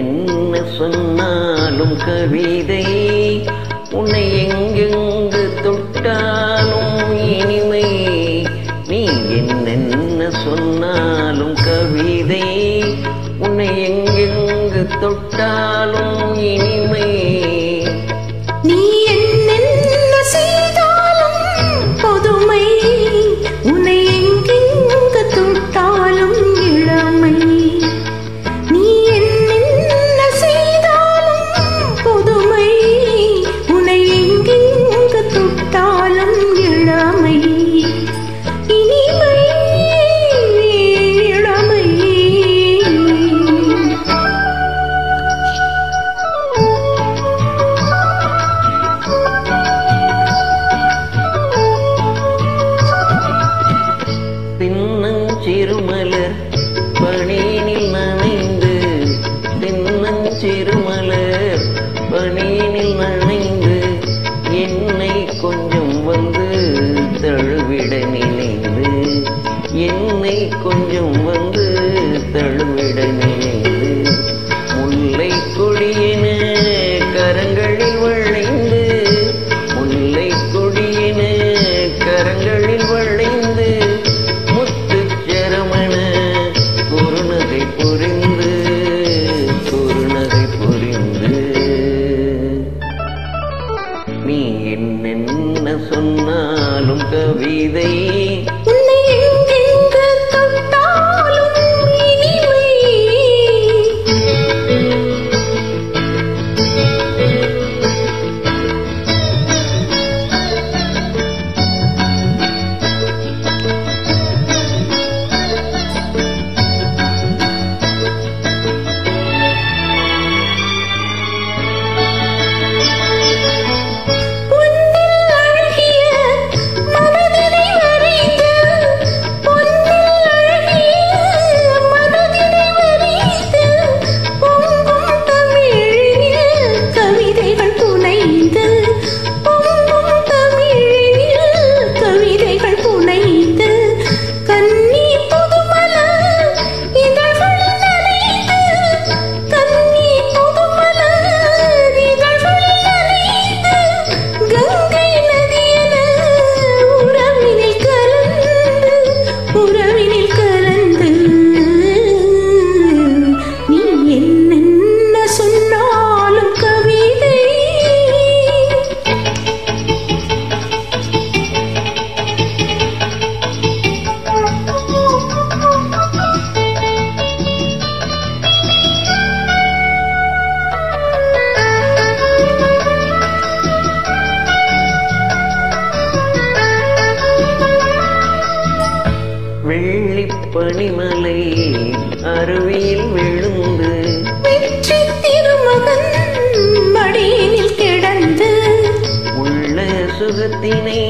என்னென்ன சொன்னாலும் கவிதை, உன்னை எங்கெங்கு தொட்டாலும் இனிமை. நீ என்னென்ன சொன்னாலும் கவிதை, உன்னை எங்கெங்கு தொட்டாலும் இனிமை. நீ என்னென்ன செய்தாலும் பொதுமை, உன்னை எங்கெங்கு தொட்டாலும் இளமை. நீ என்னென்ன செய்தாலும் பொதுமை, உன்னை எங்கெங்கு தொட்டாலும் இளமை. இனிமை இளமை. சிறுமலர் பணியினில் நனைந்து, சிறுமலர் பணியினில் நனைந்து, என்னை கொஞ்சம் வந்து தழுவிட நினைந்து, என்னை கொஞ்சம் வந்து தழுவிட நினைந்து, முல்லை கொடியென கரங்களில் வளைந்து, முல்லை கொடியென கரங்களில் வளைந்து, குறுநகை புரிந்து, குறுநகை புரிந்து. நீ என்னென்ன சொன்னாலும் கவிதை, உன்னை எங்கெங்கு தொட்டாலும் இனிமை. பனிமலை அருவியில் விழுந்து, வெற்றி திருமகன் மடியினில் கிடந்து, உள்ள சுகத்தினை